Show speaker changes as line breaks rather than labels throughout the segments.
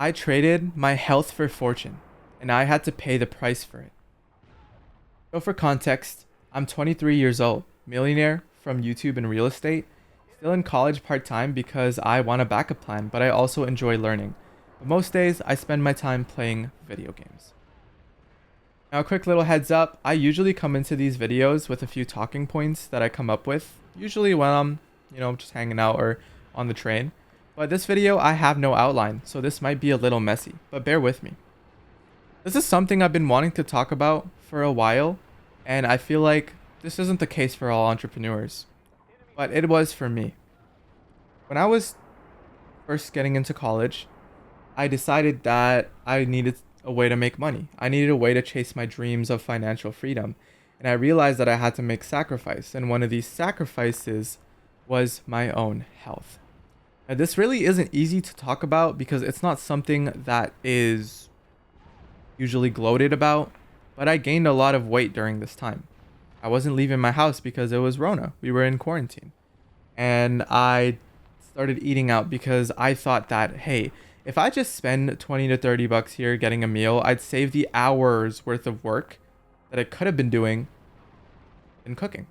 I traded my health for fortune, and I had to pay the price for it. So for context, I'm 23 years old, millionaire from YouTube and real estate, still in college part-time because I want a backup plan, but I also enjoy learning. But most days, I spend my time playing video games. Now, a quick little heads up, I usually come into these videos with a few talking points that I come up with, usually when I'm, just hanging out or on the train. But this video, I have no outline, so this might be a little messy, but bear with me. This is something I've been wanting to talk about for a while, and I feel like this isn't the case for all entrepreneurs, but it was for me. When I was first getting into college, I decided that I needed a way to make money. I needed a way to chase my dreams of financial freedom, and I realized that I had to make sacrifice, and one of these sacrifices was my own health. Now, this really isn't easy to talk about because it's not something that is usually gloated about, but I gained a lot of weight during this time. I wasn't leaving my house because it was Rona. We were in quarantine. And I started eating out because I thought that, hey, if I just spend 20 to 30 bucks here getting a meal, I'd save the hours worth of work that I could have been doing in cooking.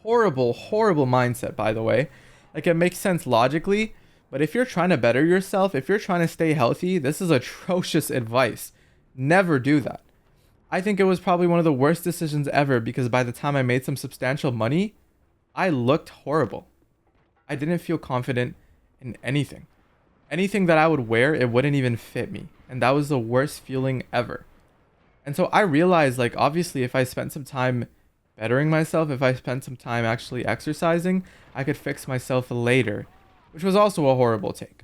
Horrible, horrible mindset, by the way. Like, it makes sense logically, but if you're trying to better yourself, if you're trying to stay healthy, this is atrocious advice. Never do that. I think it was probably one of the worst decisions ever because by the time I made some substantial money, I looked horrible. I didn't feel confident in anything. Anything that I would wear, it wouldn't even fit me. And that was the worst feeling ever. And so I realized, like, obviously, if I spent some time bettering myself, if I spent some time actually exercising, I could fix myself later, which was also a horrible take.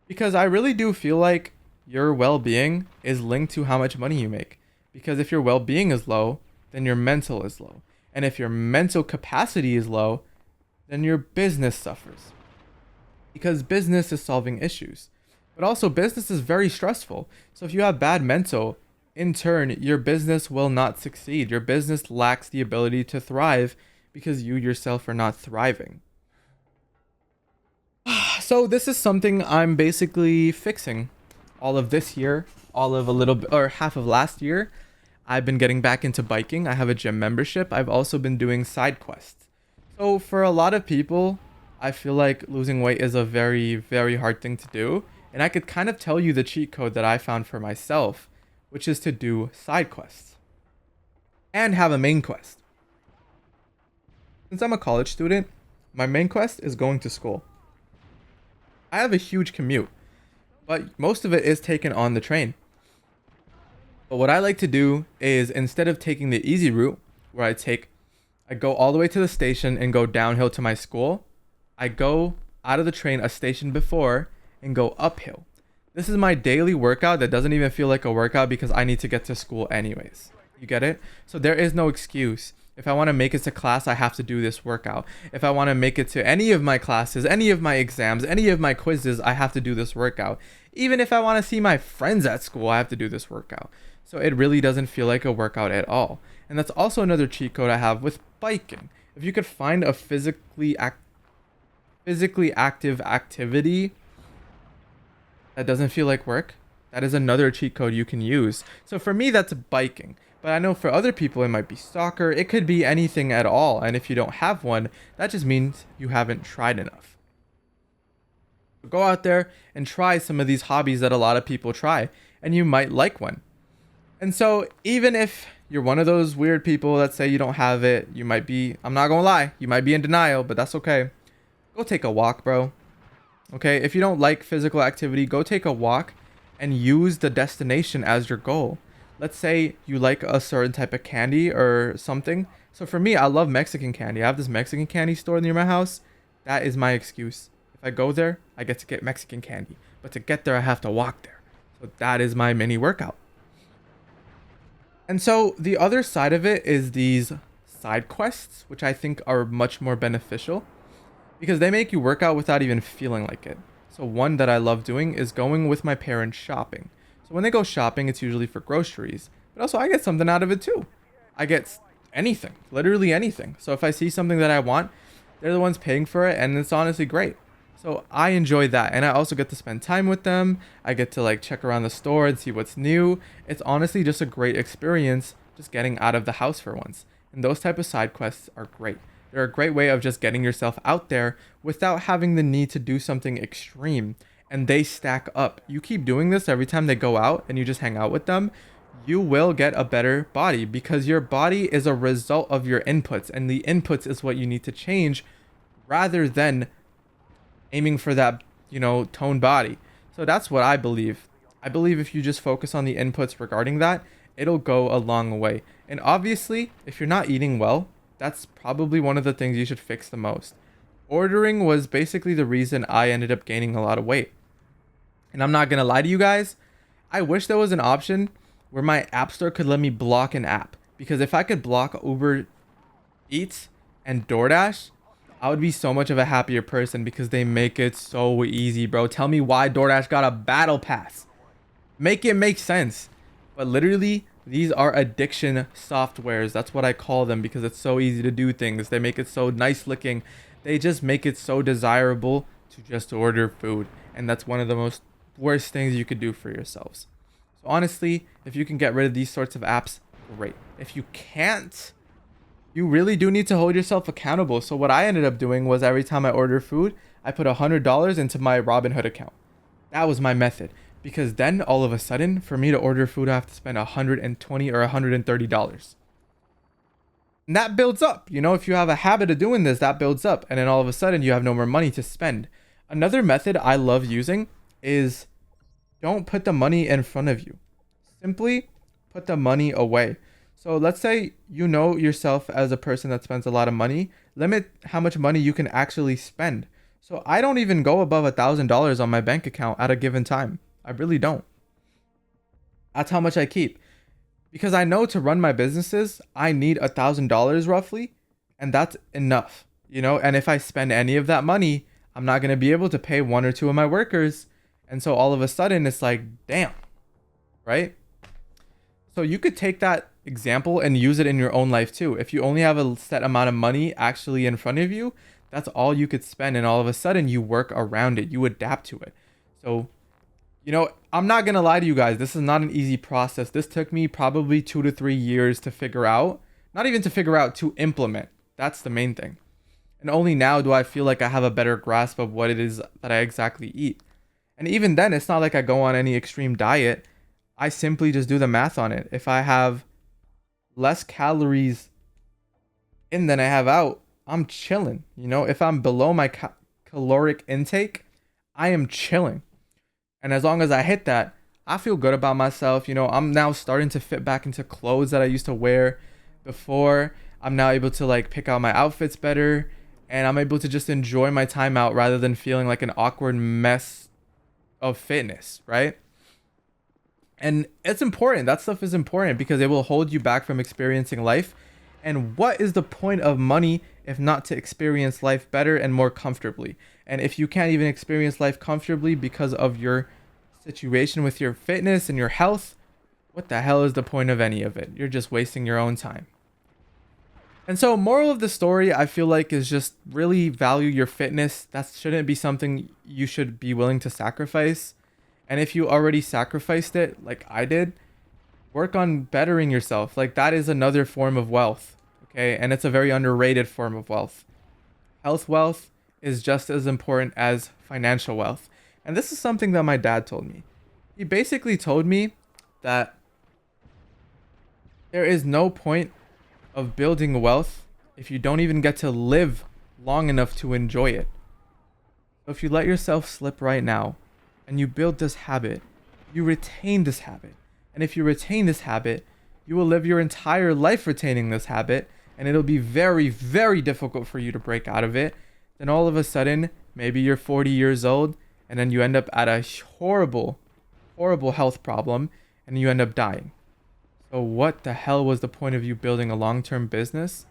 Because I really do feel like your well-being is linked to how much money you make. Because if your well-being is low, then your mental is low. And if your mental capacity is low, then your business suffers. Because business is solving issues. But also business is very stressful. So if you have bad mental, in turn, your business will not succeed. Your business lacks the ability to thrive because you yourself are not thriving. So this is something I'm basically fixing. All of this year, all of a little bit, or half of last year, I've been getting back into biking. I have a gym membership. I've also been doing side quests. So for a lot of people, I feel like losing weight is a very, very hard thing to do. And I could kind of tell you the cheat code that I found for myself, which is to do side quests and have a main quest. Since I'm a college student, my main quest is going to school. I have a huge commute, but most of it is taken on the train. But what I like to do is, instead of taking the easy route where I go all the way to the station and go downhill to my school, I go out of the train a station before and go uphill. This is my daily workout that doesn't even feel like a workout because I need to get to school anyways. You get it? So there is no excuse. If I want to make it to class, I have to do this workout. If I want to make it to any of my classes, any of my exams, any of my quizzes, I have to do this workout. Even if I want to see my friends at school, I have to do this workout. So it really doesn't feel like a workout at all. And that's also another cheat code I have with biking. If you could find a physically active activity that doesn't feel like work, that is another cheat code you can use. So for me, that's biking. But I know for other people, it might be soccer. It could be anything at all. And if you don't have one, that just means you haven't tried enough. Go out there and try some of these hobbies that a lot of people try, and you might like one. And so even if you're one of those weird people that say you don't have it, you might be, I'm not gonna lie, you might be in denial, but that's okay. Go take a walk, bro. Okay, if you don't like physical activity, go take a walk and use the destination as your goal. Let's say you like a certain type of candy or something. So for me, I love Mexican candy. I have this Mexican candy store near my house. That is my excuse. If I go there, I get to get Mexican candy. But to get there, I have to walk there. So that is my mini workout. And so the other side of it is these side quests, which I think are much more beneficial because they make you work out without even feeling like it. So one that I love doing is going with my parents shopping. So when they go shopping, it's usually for groceries, but also I get something out of it too. I get anything, literally anything. So if I see something that I want, they're the ones paying for it, and it's honestly great. So I enjoy that. And I also get to spend time with them. I get to like check around the store and see what's new. It's honestly just a great experience just getting out of the house for once. And those type of side quests are great. They're a great way of just getting yourself out there without having the need to do something extreme. And they stack up. You keep doing this every time they go out and you just hang out with them, you will get a better body because your body is a result of your inputs, and the inputs is what you need to change rather than aiming for that, toned body. So that's what I believe. I believe if you just focus on the inputs regarding that, it'll go a long way. And obviously, if you're not eating well, that's probably one of the things you should fix the most. Ordering was basically the reason I ended up gaining a lot of weight. And I'm not going to lie to you guys, I wish there was an option where my app store could let me block an app. Because if I could block Uber Eats and DoorDash, I would be so much of a happier person because they make it so easy, bro. Tell me why DoorDash got a battle pass. Make it make sense. But literally, these are addiction softwares. That's what I call them because it's so easy to do things. They make it so nice looking. They just make it so desirable to just order food. And that's one of the most worst things you could do for yourselves. So honestly, if you can get rid of these sorts of apps, great. If you can't, you really do need to hold yourself accountable. So what I ended up doing was every time I order food, I put $100 into my Robinhood account. That was my method. Because then all of a sudden, for me to order food, I have to spend $120 or $130. And that builds up. If you have a habit of doing this, that builds up. And then all of a sudden, you have no more money to spend. Another method I love using is don't put the money in front of you. Simply put the money away. So let's say you know yourself as a person that spends a lot of money. Limit how much money you can actually spend. So I don't even go above $1,000 on my bank account at a given time. I really don't. That's how much I keep. Because I know to run my businesses, I need $1,000 roughly. And that's enough. And if I spend any of that money, I'm not going to be able to pay one or two of my workers. And so all of a sudden it's like, damn. Right? So you could take that example and use it in your own life too. If you only have a set amount of money actually in front of you, that's all you could spend. And all of a sudden you work around it. You adapt to it. So I'm not going to lie to you guys. This is not an easy process. This took me probably 2 to 3 years to figure out. Not even to figure out, to implement. That's the main thing. And only now do I feel like I have a better grasp of what it is that I exactly eat. And even then, it's not like I go on any extreme diet. I simply just do the math on it. If I have less calories in than I have out, I'm chilling. If I'm below my caloric intake, I am chilling. And as long as I hit that, I feel good about myself. I'm now starting to fit back into clothes that I used to wear before. I'm now able to like pick out my outfits better. And I'm able to just enjoy my time out rather than feeling like an awkward mess of fitness, right? And it's important. That stuff is important because it will hold you back from experiencing life. And what is the point of money if not to experience life better and more comfortably? And if you can't even experience life comfortably because of your situation with your fitness and your health, what the hell is the point of any of it? You're just wasting your own time. And so moral of the story, I feel like, is just really value your fitness. That shouldn't be something you should be willing to sacrifice. And if you already sacrificed it, like I did, work on bettering yourself. Like that is another form of wealth. Okay. And it's a very underrated form of wealth. Health wealth is just as important as financial wealth. And this is something that my dad told me. He basically told me that there is no point of building wealth if you don't even get to live long enough to enjoy it. So if you let yourself slip right now and you build this habit, you retain this habit. And if you retain this habit, you will live your entire life retaining this habit, and it'll be very, very difficult for you to break out of it. Then all of a sudden, maybe you're 40 years old, and then you end up at a horrible, horrible health problem, and you end up dying. So what the hell was the point of you building a long-term business?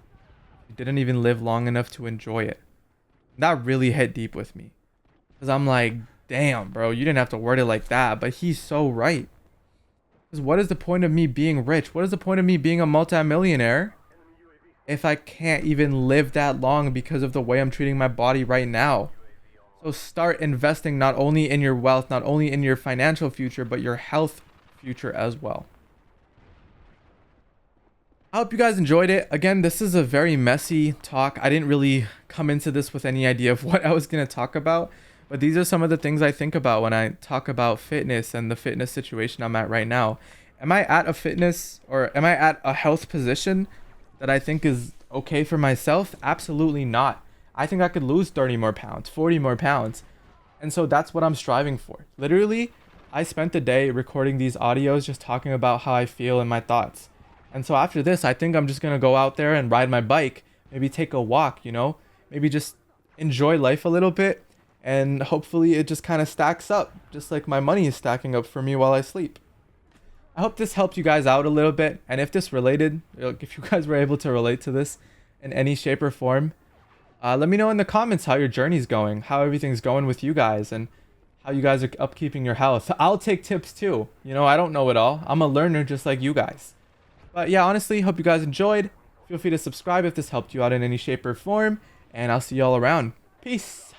You didn't even live long enough to enjoy it. That really hit deep with me. Because I'm like, damn, bro, you didn't have to word it like that. But he's so right. Because what is the point of me being rich? What is the point of me being a multimillionaire if I can't even live that long because of the way I'm treating my body right now? So start investing not only in your wealth, not only in your financial future, but your health future as well. I hope you guys enjoyed it. Again, this is a very messy talk. I didn't really come into this with any idea of what I was going to talk about, but these are some of the things I think about when I talk about fitness and the fitness situation I'm at right now. Am I at a fitness or am I at a health position that I think is okay for myself? Absolutely not. I think I could lose 30 more pounds, 40 more pounds. And so that's what I'm striving for. Literally, I spent the day recording these audios just talking about how I feel and my thoughts. And so after this, I think I'm just going to go out there and ride my bike, maybe take a walk, you know, maybe just enjoy life a little bit. And hopefully it just kind of stacks up, just like my money is stacking up for me while I sleep. I hope this helped you guys out a little bit. And if this related, if you guys were able to relate to this in any shape or form, let me know in the comments how your journey's going, how everything's going with you guys, and how you guys are upkeeping your health. I'll take tips too. You know, I don't know it all. I'm a learner just like you guys. But yeah, honestly, hope you guys enjoyed. Feel free to subscribe if this helped you out in any shape or form. And I'll see you all around. Peace.